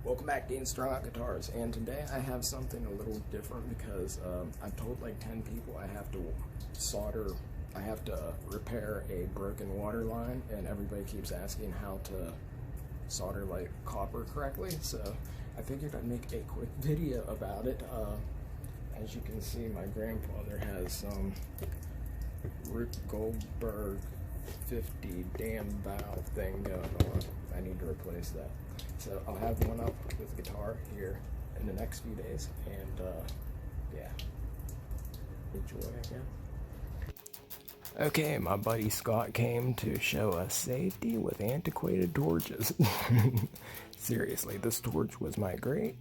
Welcome back to Strung Out Guitars, and today I have something a little different because I've told like 10 people I have to repair a broken water line, and everybody keeps asking how to solder like copper correctly, so I figured I'd make a quick video about it. As you can see, my grandfather has some Rip Goldberg 50 damn valve thing going on. I need to replace that. So I'll have one up with guitar here in the next few days, and yeah, enjoy again. Okay, my buddy Scott came to show us safety with antiquated torches. Seriously, this torch was my great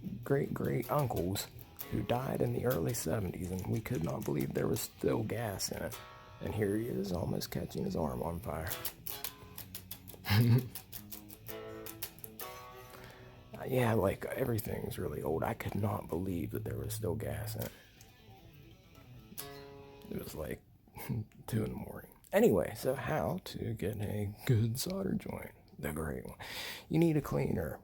uncle's, who died in the early 70s, and we could not believe there was still gas in it. And here he is, almost catching his arm on fire. Yeah, like, everything's really old. I could not believe that there was still gas in it. It was like 2 in the morning. Anyway, so how to get a good solder joint? The great one. You need a cleaner.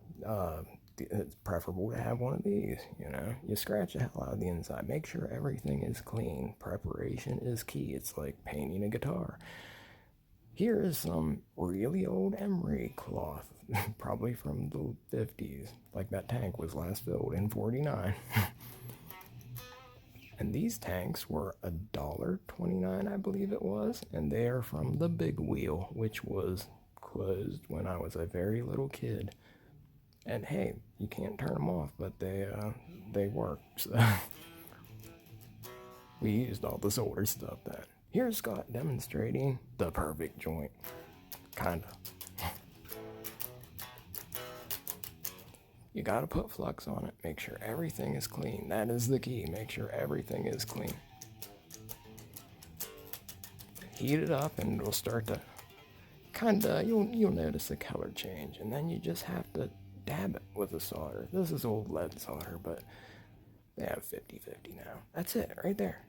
It's preferable to have one of these, you know. You scratch the hell out of the inside. Make sure everything is clean. Preparation is key. It's like painting a guitar. Here is some really old emery cloth, probably from the 50s, like that tank was last filled in '49. And these tanks were $1.29, I believe it was, and they are from the Big Wheel, which was closed when I was a very little kid. And hey, you can't turn them off, but they work. So we used all this older stuff then. Here's Scott demonstrating the perfect joint. Kinda. You gotta put flux on it. Make sure everything is clean. That is the key. Make sure everything is clean. Heat it up and it'll start to you'll notice the color change, and then you just have to dab it with a solder. This is old lead solder, but they have 50/50 now. That's it, right there.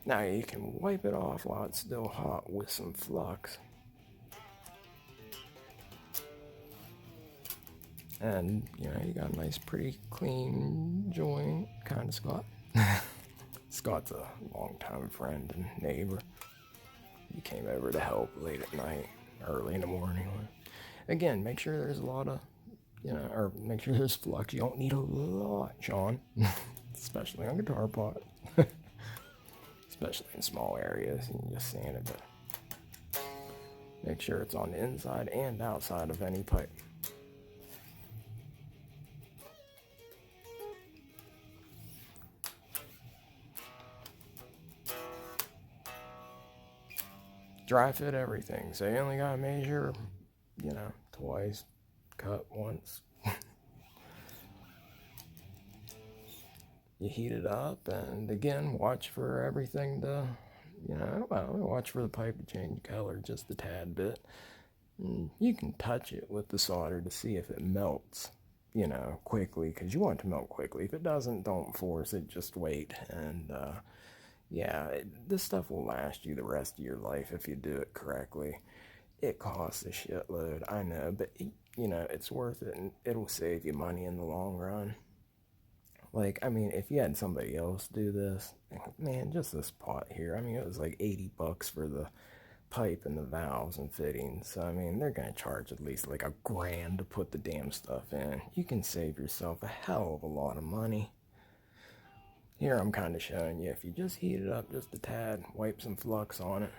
Now you can wipe it off while it's still hot with some flux. And, you know, you got a nice, pretty clean joint, kind of, Scott. Scott's a longtime friend and neighbor. He came over to help late at night, early in the morning. Again, make sure there's a lot of, you know, or make sure there's flux. You don't need a lot, Sean. Especially on guitar pot. Especially in small areas. You can just sand it. But make sure it's on the inside and outside of any pipe. Dry fit everything. So you only gotta measure, you know, twice, cut once. You heat it up, and again, watch for everything to, you know, well, watch for the pipe to change color just a tad bit. And you can touch it with the solder to see if it melts, you know, quickly, because you want it to melt quickly. If it doesn't, don't force it, just wait. And yeah, this stuff will last you the rest of your life if you do it correctly. It costs a shitload, I know, but, you know, it's worth it, and it'll save you money in the long run. Like, I mean, if you had somebody else do this, man, just this pot here, I mean, it was like $80 for the pipe and the valves and fittings. So, I mean, they're going to charge at least like $1,000 to put the damn stuff in. You can save yourself a hell of a lot of money. Here I'm kind of showing you, if you just heat it up just a tad, wipe some flux on it,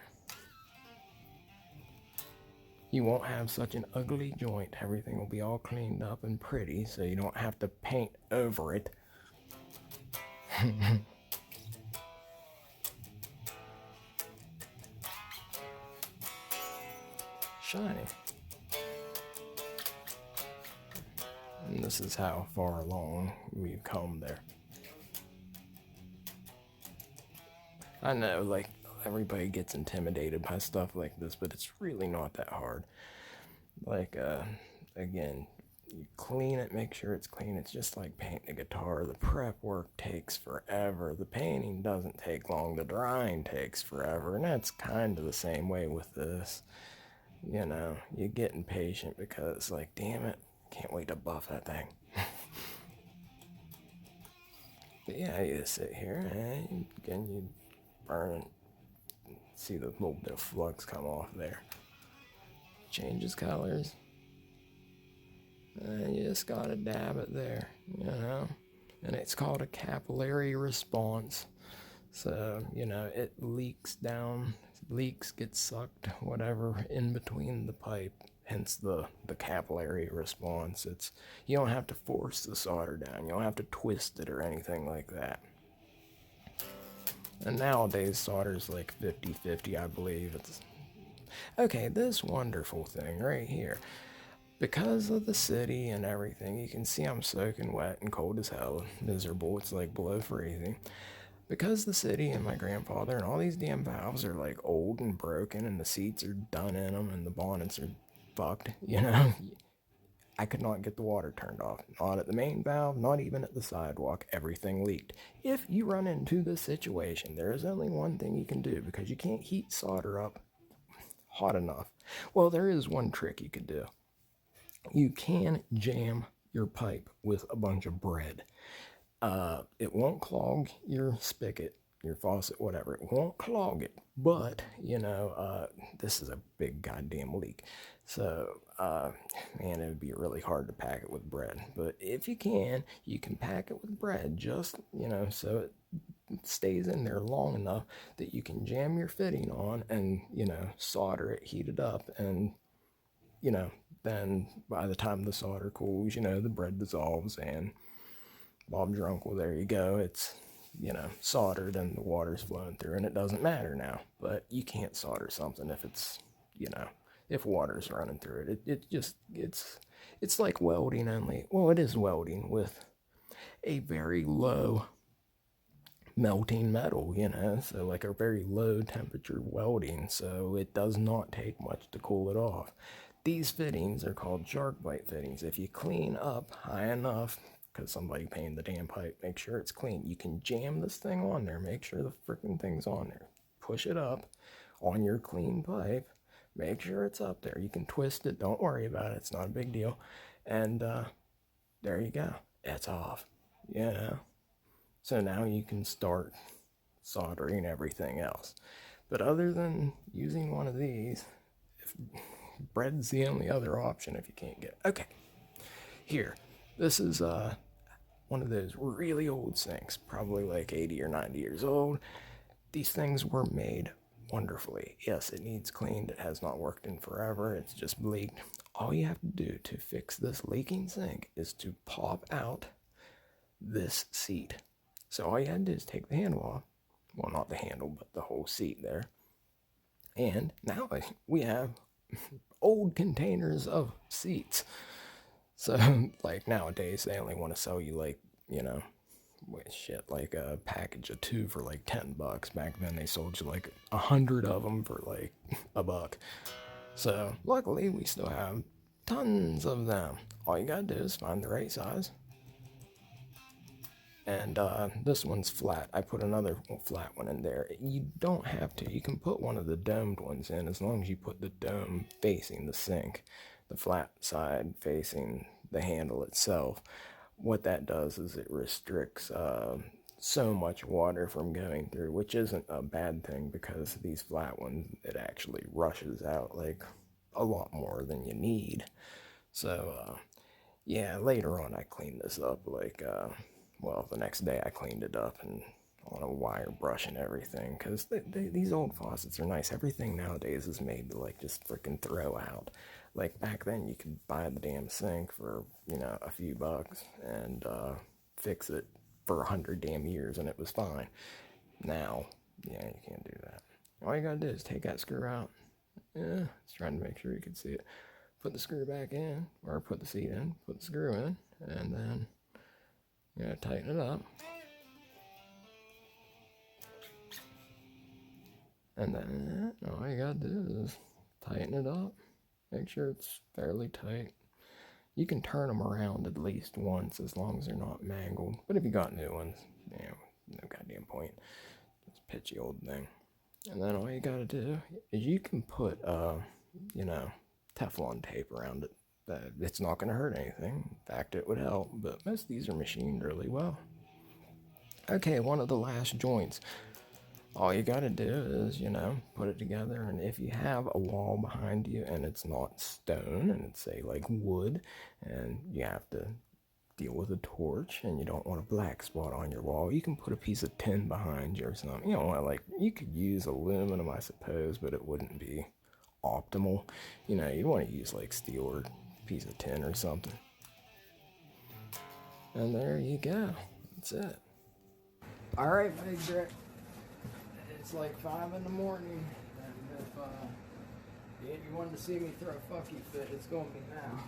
you won't have such an ugly joint. Everything will be all cleaned up and pretty, so you don't have to paint over it. Shiny. And this is how far along we've come there. I know, like, everybody gets intimidated by stuff like this, but it's really not that hard. Like, again, you clean it, make sure it's clean. It's just like painting a guitar. The prep work takes forever. The painting doesn't take long. The drying takes forever. And that's kind of the same way with this. You know, you get impatient because, like, damn it, can't wait to buff that thing. yeah, you sit here and again you burn, see the little bit of flux come off there. Changes colors. And you just gotta dab it there, you know? And it's called a capillary response. So, you know, it leaks down, gets sucked, whatever, in between the pipe. Hence the capillary response. You don't have to force the solder down. You don't have to twist it or anything like that. And nowadays, solder's like 50-50, I believe. Okay, this wonderful thing right here. Because of the city and everything, you can see I'm soaking wet and cold as hell, miserable. It's like below freezing. Because the city and my grandfather and all these damn valves are like old and broken and the seats are done in them and the bonnets are fucked, you know, I could not get the water turned off. Not at the main valve, not even at the sidewalk. Everything leaked. If you run into this situation, there is only one thing you can do because you can't heat solder up hot enough. Well, there is one trick you could do. You can jam your pipe with a bunch of bread. It won't clog your spigot, your faucet, whatever. It won't clog it, but, you know, this is a big goddamn leak. So, man, it would be really hard to pack it with bread. But if you can pack it with bread, just, you know, so it stays in there long enough that you can jam your fitting on and, you know, solder it, heat it up, and, you know, then by the time the solder cools, you know, the bread dissolves and Bob's your uncle, there you go. It's, you know, soldered and the water's flowing through and it doesn't matter now. But you can't solder something if it's, you know, if water's running through it. It's like welding only. Well, it is welding with a very low melting metal, you know, so like a very low temperature welding, so it does not take much to cool it off. These fittings are called shark bite fittings. If you clean up high enough, because somebody painted the damn pipe, make sure it's clean. You can jam this thing on there, make sure the freaking thing's on there. Push it up on your clean pipe, make sure it's up there. You can twist it, don't worry about it, it's not a big deal. And there you go, it's off, you know. So now you can start soldering everything else. But other than using one of these, bread's the only other option if you can't get. Okay, here, this is one of those really old sinks, probably like 80 or 90 years old. These things were made wonderfully. Yes, it needs cleaned. It has not worked in forever. It's just leaked. All you have to do to fix this leaking sink is to pop out this seat. So all you had to do is take the handle off. Well, not the handle, but the whole seat there. And now we have old containers of seats. So, like, nowadays, they only want to sell you, like, you know, like a package of 2 for, like, $10. Back then, they sold you, like, 100 of them for, like, $1. So, luckily, we still have tons of them. All you gotta do is find the right size. And this one's flat. I put another flat one in there. You don't have to. You can put one of the domed ones in as long as you put the dome facing the sink, the flat side facing the handle itself. What that does is it restricts so much water from going through, which isn't a bad thing because these flat ones, it actually rushes out like a lot more than you need. So, yeah, later on I cleaned this up like... well, the next day I cleaned it up and on a wire brush and everything, because these old faucets are nice. Everything nowadays is made to, like, just freaking throw out. Like, back then you could buy the damn sink for, you know, a few bucks and fix it for 100 damn years and it was fine. Now, yeah, you can't do that. All you gotta do is take that screw out. Yeah, it's trying to make sure you can see it. Put the screw back in, or put the seat in, put the screw in, and then you gotta tighten it up. And then all you gotta do is tighten it up. Make sure it's fairly tight. You can turn them around at least once as long as they're not mangled. But if you got new ones, you know, no goddamn point. It's a pitchy old thing. And then all you gotta do is you can put, you know, Teflon tape around it. It's not gonna hurt anything. In fact, it would help. But most of these are machined really well. Okay, one of the last joints. All you gotta do is, put it together, and if you have a wall behind you and it's not stone and it's, say, like wood, and you have to deal with a torch and you don't want a black spot on your wall, you can put a piece of tin behind you or something. You don't want, like, you could use aluminum, I suppose, but it wouldn't be optimal. You'd want to use like steel or a piece of tin or something. And there you go. That's it. Alright, Bi9Dre. It's like 5 in the morning, and if you wanted to see me throw a fucky fit, it's gonna be now.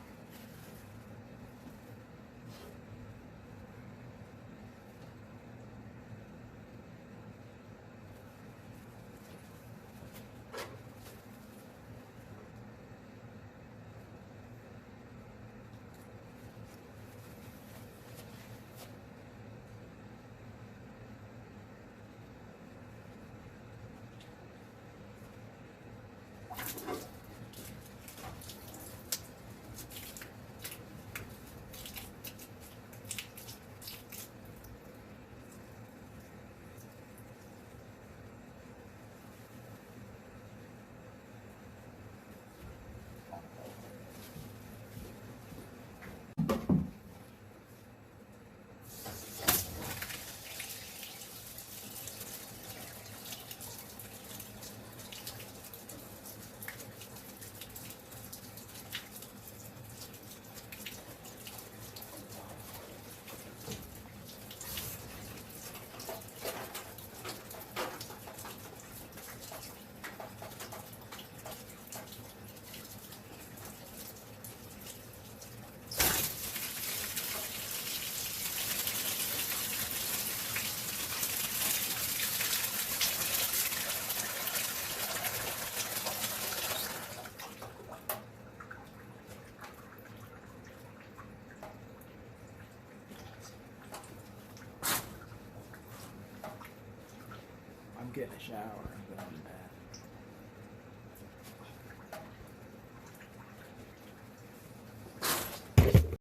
I'm getting a shower, but I'm back.